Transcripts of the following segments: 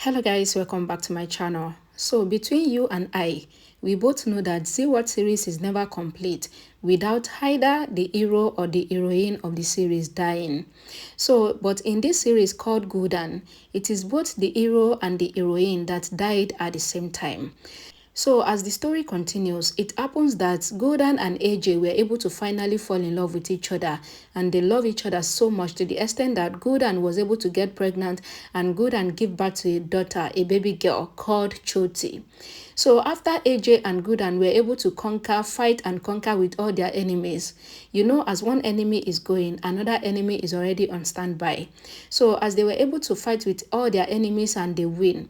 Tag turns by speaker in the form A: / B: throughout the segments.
A: Hello guys, welcome back to my channel. So between you and I, we both know that Z-World series is never complete without either the hero or the heroine of the series dying. But in this series called Guddan, it is both the hero and the heroine that died at the same time. So as the story continues, it happens that Guddan and AJ were able to finally fall in love with each other, and they love each other so much to the extent that Guddan was able to get pregnant and Guddan give birth to a daughter, a baby girl called Choti. So after AJ and Guddan were able to fight and conquer with all their enemies, as one enemy is going, another enemy is already on standby. So as they were able to fight with all their enemies and they win,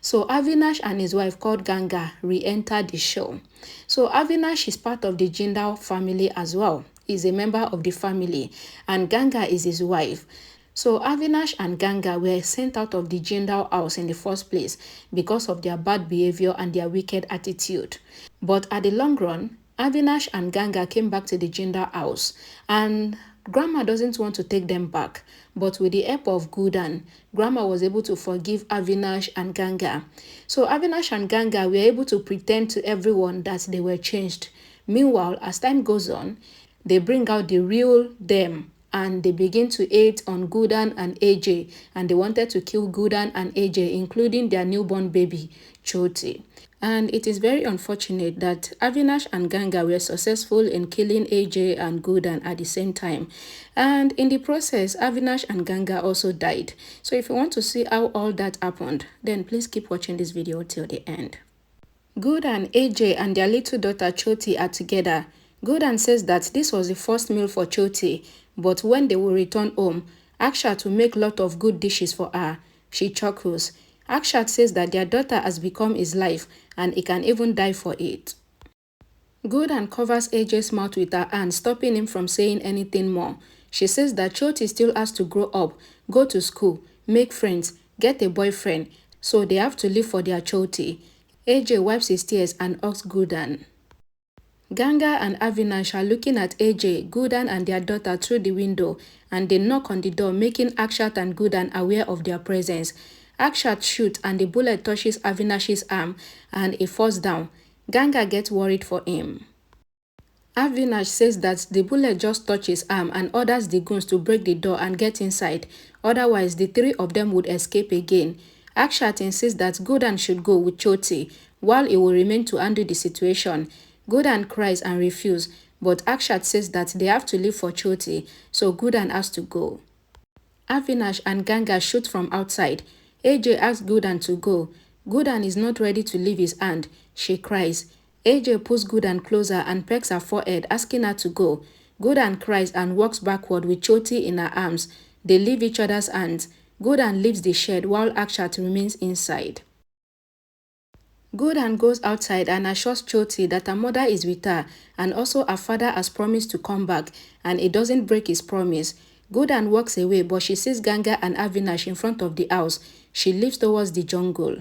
A: so Avinash and his wife called Ganga re-entered the show. So Avinash is part of the Jindal family as well. He's a member of the family and Ganga is his wife. So Avinash and Ganga were sent out of the Jindal house in the first place because of their bad behavior and their wicked attitude. But at the long run, Avinash and Ganga came back to the Jindal house and Grandma doesn't want to take them back, but with the help of Guddan, Grandma was able to forgive Avinash and Ganga. So Avinash and Ganga were able to pretend to everyone that they were changed. Meanwhile, as time goes on, they bring out the real them and they begin to hate on Guddan and AJ, and they wanted to kill Guddan and AJ, including their newborn baby, Choti. And it is very unfortunate that Avinash and Ganga were successful in killing AJ and Guddan at the same time. And in the process, Avinash and Ganga also died. So if you want to see how all that happened, then please keep watching this video till the end. Guddan, AJ and their little daughter Choti are together. Guddan says that this was the first meal for Choti, but when they will return home, Akshat will make a lot of good dishes for her. She chuckles. Akshat says that their daughter has become his life and he can even die for it. Guddan covers AJ's mouth with her hand, stopping him from saying anything more. She says that Choti still has to grow up, go to school, make friends, get a boyfriend, so they have to live for their Choti. AJ wipes his tears and asks Guddan. Ganga and Avinash are looking at AJ, Guddan and their daughter through the window, and they knock on the door, making Akshat and Guddan aware of their presence. Akshat shoots and the bullet touches Avinash's arm and he falls down. Ganga gets worried for him. Avinash says that the bullet just touched his arm and orders the goons to break the door and get inside, otherwise the three of them would escape again. Akshat insists that Guddan should go with Choti, while he will remain to handle the situation. Guddan cries and refuses, but Akshat says that they have to leave for Choti, so Guddan has to go. Avinash and Ganga shoot from outside. AJ asks Guddan to go. Guddan is not ready to leave his hand. She cries. AJ pulls Guddan closer and pecks her forehead, asking her to go. Guddan cries and walks backward with Choti in her arms. They leave each other's hands. Guddan leaves the shed while Akshat remains inside. Guddan goes outside and assures Choti that her mother is with her and also her father has promised to come back and he doesn't break his promise. Guddan walks away, but she sees Ganga and Avinash in front of the house. She leaves towards the jungle.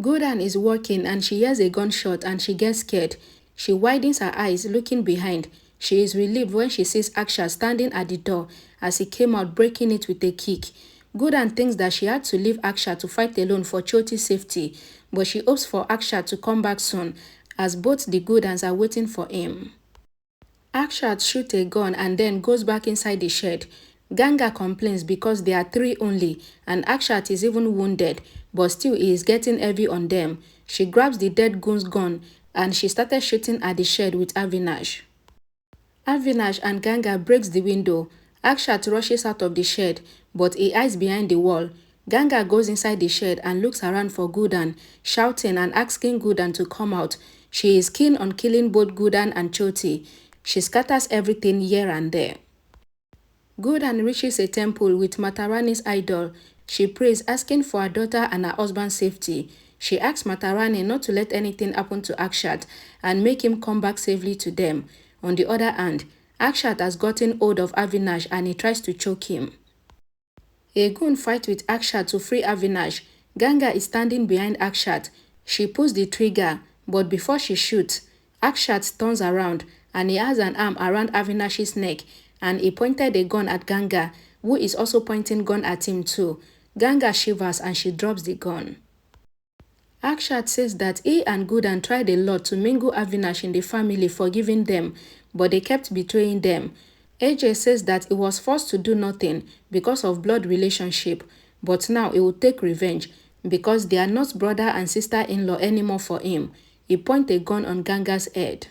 A: Guddan is walking and she hears a gunshot and she gets scared. She widens her eyes, looking behind. She is relieved when she sees Akshat standing at the door as he came out, breaking it with a kick. Guddan thinks that she had to leave Akshat to fight alone for Choti's safety, but she hopes for Akshat to come back soon, as both the Guddans are waiting for him. Akshat shoots a gun and then goes back inside the shed. Ganga complains because there are three only, and Akshat is even wounded, but still he is getting heavy on them. She grabs the dead goon's gun and she started shooting at the shed with Avinash. Avinash and Ganga breaks the window. Akshat rushes out of the shed, but he hides behind the wall. Ganga goes inside the shed and looks around for Guddan, shouting and asking Guddan to come out. She is keen on killing both Guddan and Choti. She scatters everything here and there. Guddan reaches a temple with Matarani's idol. She prays, asking for her daughter and her husband's safety. She asks Matarani not to let anything happen to Akshat and make him come back safely to them. On the other hand, Akshat has gotten hold of Avinash and he tries to choke him. A goon fights with Akshat to free Avinash. Ganga is standing behind Akshat. She pulls the trigger, but before she shoots, Akshat turns around and he has an arm around Avinash's neck and he pointed a gun at Ganga, who is also pointing gun at him too. Ganga shivers and she drops the gun. Akshat says that he and Guddan tried a lot to mingle Avinash in the family, forgiving them, but they kept betraying them. AJ says that he was forced to do nothing because of blood relationship, but now he will take revenge because they are not brother and sister-in-law anymore for him. He points a gun on Ganga's head.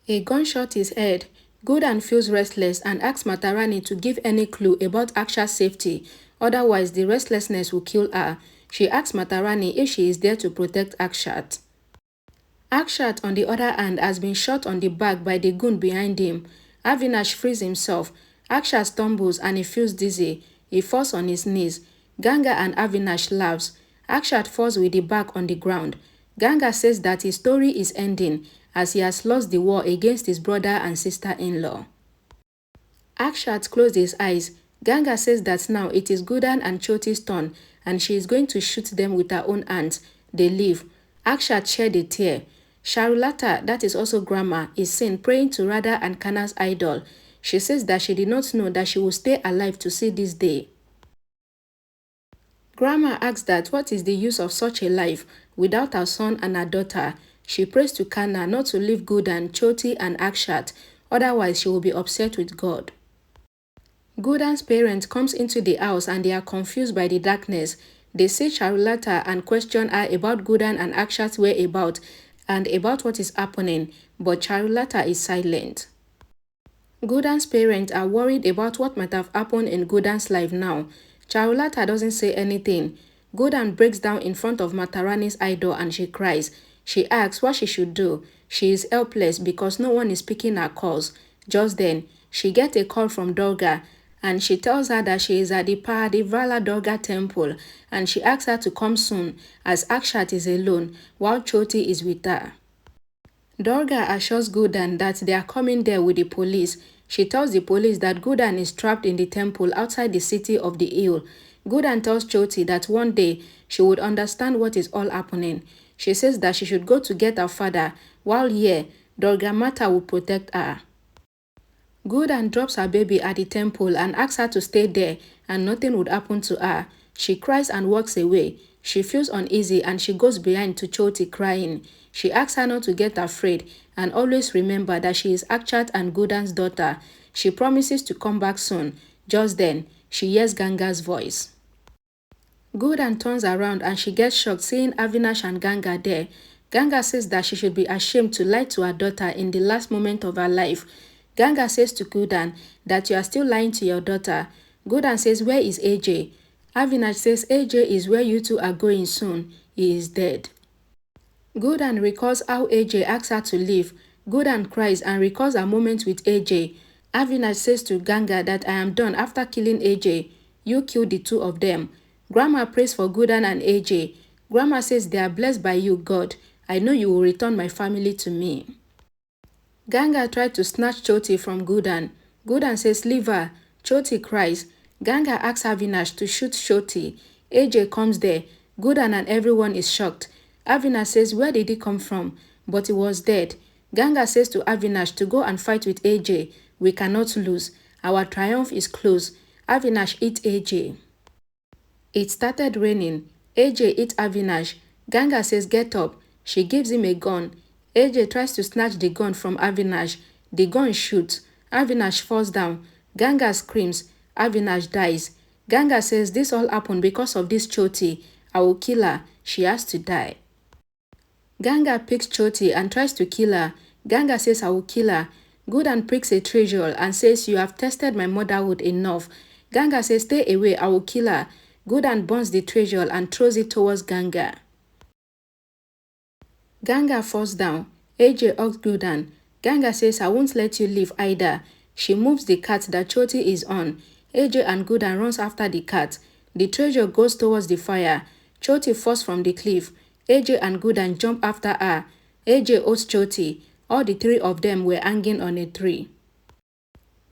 A: A gunshot is heard. Guddan feels restless and asks Matarani to give any clue about Akshat's safety, otherwise the restlessness will kill her. She asks Matarani if she is there to protect Akshat. Akshat, on the other hand, has been shot on the back by the goon behind him. Avinash frees himself. Akshat stumbles and he feels dizzy. He falls on his knees. Ganga and Avinash laughs. Akshat falls with the back on the ground. Ganga says that his story is ending as he has lost the war against his brother and sister-in-law. Akshat closed his eyes. Ganga says that now it is Guddan and Choti's turn and she is going to shoot them with her own hands. They leave. Akshat shed a tear. Charulata, that is also Grandma, is seen praying to Radha and Kanna's idol. She says that she did not know that she will stay alive to see this day. Grandma asks that what is the use of such a life without her son and her daughter. She prays to Kanna not to leave Guddan, Choti and Akshat, otherwise she will be upset with God. Guddan's parents comes into the house and they are confused by the darkness. They see Charulata and question her about Guddan and Akshat's whereabouts and about what is happening, but Charulata is silent. Guddan's parents are worried about what might have happened in Guddan's life now. Charulata doesn't say anything. Guddan breaks down in front of Matarani's idol and she cries. She asks what she should do. She is helpless because no one is picking her calls. Just then, she gets a call from Durga and she tells her that she is at the Pahadivala Durga temple and she asks her to come soon as Akshat is alone while Choti is with her. Durga assures Guddan that they are coming there with the police. She tells the police that Guddan is trapped in the temple outside the city of the hill. Guddan tells Choti that one day she would understand what is all happening. She says that she should go to get her father, while here, Durga Mata will protect her. Guddan drops her baby at the temple and asks her to stay there and nothing would happen to her. She cries and walks away. She feels uneasy and she goes behind to Choti crying. She asks her not to get afraid and always remember that she is Akshat and Guddan's daughter. She promises to come back soon. Just then, she hears Ganga's voice. Guddan turns around and she gets shocked seeing Avinash and Ganga there. Ganga says that she should be ashamed to lie to her daughter in the last moment of her life. Ganga says to Guddan that you are still lying to your daughter. Guddan says, where is AJ? Avinash says AJ is where you two are going soon. He is dead. Guddan recalls how AJ asks her to leave. Guddan cries and recalls a moment with AJ. Avinash says to Ganga that I am done after killing AJ. You killed the two of them. Grandma prays for Guddan and AJ. Grandma says they are blessed by you, God. I know you will return my family to me. Ganga tried to snatch Choti from Guddan. Guddan says leave her. Choti cries. Ganga asks Avinash to shoot Choti. AJ comes there. Guddan and everyone is shocked. Avinash says where did he come from? But he was dead. Ganga says to Avinash to go and fight with AJ. We cannot lose. Our triumph is close. Avinash hit AJ. It started raining. AJ hit Avinash. Ganga says get up. She gives him a gun. AJ tries to snatch the gun from Avinash. The gun shoots. Avinash falls down. Ganga screams. Avinash dies. Ganga says this all happened because of this Choti. I will kill her. She has to die. Ganga picks Choti and tries to kill her. Ganga says I will kill her. Guddan pricks a treasure and says you have tested my motherhood enough. Ganga says stay away, I will kill her. Guddan burns the treasure and throws it towards Ganga. Ganga falls down. AJ hugs Guddan. Ganga says I won't let you leave either. She moves the cat that Choti is on. AJ and Guddan runs after the cat. The treasure goes towards the fire. Choti falls from the cliff. AJ and Guddan jump after her. AJ holds Choti. All the three of them were hanging on a tree.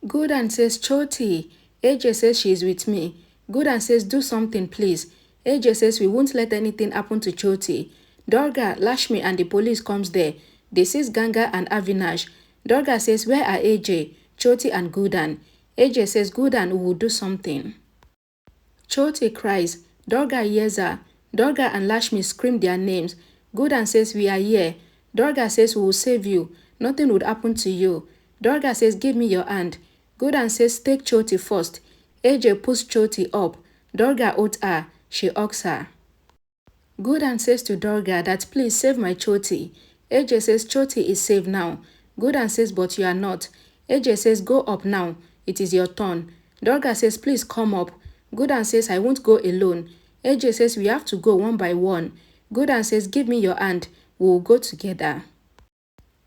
A: Guddan says, Choti. AJ says she is with me. Guddan says, do something please. AJ says we won't let anything happen to Choti. Durga, Lashmi and the police comes there. They seize Ganga and Avinash. Durga says, where are AJ, Choti and Guddan? AJ says, Guddan, we will do something. Choti cries. Durga hears her. Durga and Lakshmi scream their names. Guddan says, we are here. Durga says, we will save you. Nothing would happen to you. Durga says, give me your hand. Guddan says, take Choti first. AJ pulls Choti up. Durga holds her. She hugs her. Guddan says to Durga that please save my Choti. AJ says Choti is safe now. Guddan says but you are not. AJ says go up now. It is your turn. Durga says please come up. Guddan says I won't go alone. AJ says we have to go one by one. Guddan says give me your hand. We will go together.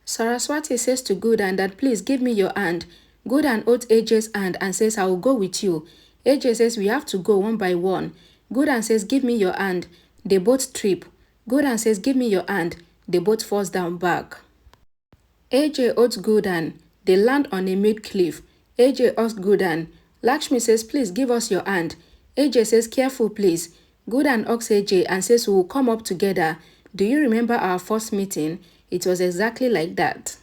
A: Saraswati says to Guddan that please give me your hand. Guddan holds AJ's hand and says I will go with you. AJ says we have to go one by one. Guddan says give me your hand. They both trip. Guddan says give me your hand. They both falls down back. AJ holds Guddan. They land on a mid-cliff. AJ asks Guddan. Lakshmi says please give us your hand. AJ says careful please. Guddan asks AJ and says we will come up together. Do you remember our first meeting? It was exactly like that.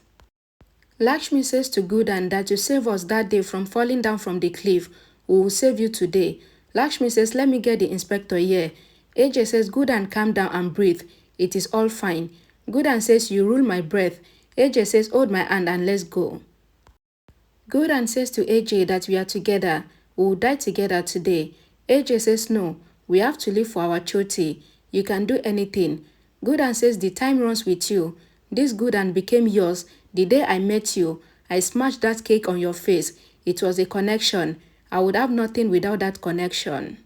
A: Lakshmi says to Guddan that you saved us that day from falling down from the cliff. We will save you today. Lakshmi says let me get the inspector here. AJ says Guddan calm down and breathe. It is all fine. Guddan says you rule my breath. AJ says hold my hand and let's go. Guddan says to AJ that we are together. We will die together today. AJ says no. We have to live for our Choti. You can do anything. Guddan says the time runs with you. This Guddan became yours the day I met you. I smashed that cake on your face. It was a connection. I would have nothing without that connection.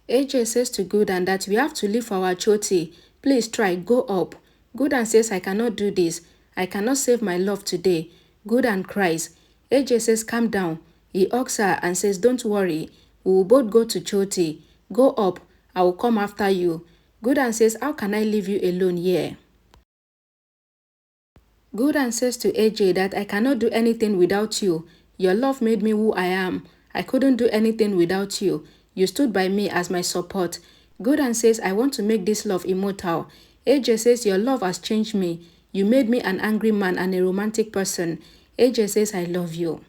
A: AJ says to Guddan that we have to live for our Choti. Please try, go up. Guddan says I cannot do this. I cannot save my love today. Guddan cries. AJ says calm down. He hugs her and says don't worry. We will both go to Choti. Go up. I will come after you. Guddan says how can I leave you alone here? Guddan says to AJ that I cannot do anything without you. Your love made me who I am. I couldn't do anything without you. You stood by me as my support. Guddan says I want to make this love immortal. AJ says your love has changed me. You made me an angry man and a romantic person. AJ says I love you.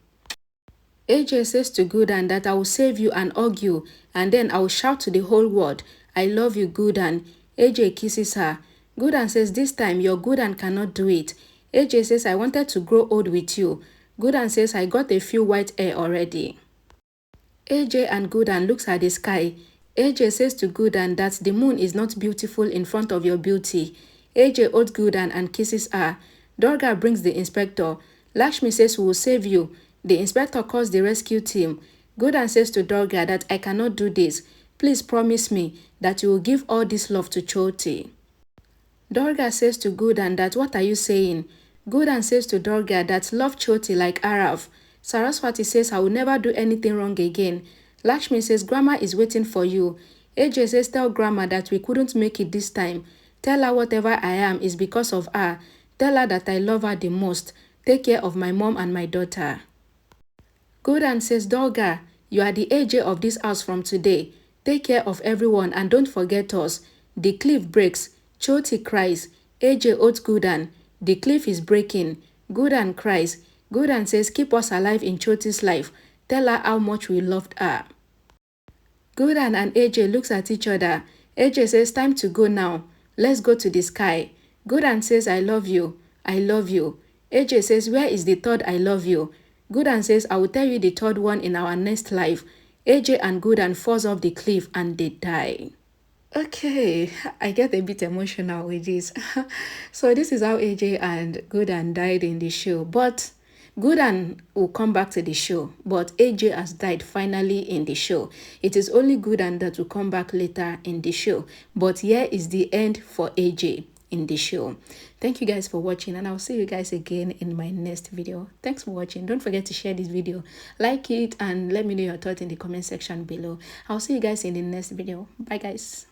A: AJ says to Guddan that I will save you and hug you, and then I will shout to the whole world, I love you, Guddan. AJ kisses her. Guddan says this time your Guddan cannot do it. AJ says I wanted to grow old with you. Guddan says I got a few white hair already. AJ and Guddan looks at the sky. AJ says to Guddan that the moon is not beautiful in front of your beauty. AJ holds Guddan and kisses her. Durga brings the inspector. Lakshmi says we will save you. The inspector calls the rescue team. Guddan says to Durga that I cannot do this. Please promise me that you will give all this love to Choti. Durga says to Guddan that what are you saying? Guddan says to Durga that love Choti like Araf. Saraswati says I will never do anything wrong again. Lakshmi says Grandma is waiting for you. AJ says tell Grandma that we couldn't make it this time. Tell her whatever I am is because of her. Tell her that I love her the most. Take care of my mom and my daughter. Guddan says Durga, you are the AJ of this house from today. Take care of everyone and don't forget us. The cliff breaks. Choti cries. AJ holds Guddan. The cliff is breaking. Guddan cries. Guddan says keep us alive in Choti's life. Tell her how much we loved her. Guddan and AJ looks at each other. AJ says time to go now. Let's go to the sky. Guddan says I love you. I love you. AJ says where is the third I love you? Guddan says I will tell you the third one in our next life. AJ and Guddan falls off the cliff and they die. Okay, I get a bit emotional with this. So this is how AJ and Guddan died in the show. But Guddan will come back to the show. But AJ has died finally in the show. It is only Guddan that will come back later in the show. But here is the end for AJ in the show. Thank you guys for watching, and I'll see you guys again in my next video. Thanks for watching. Don't forget to share this video, like it, and let me know your thoughts in the comment section below. I'll see you guys in the next video. Bye guys.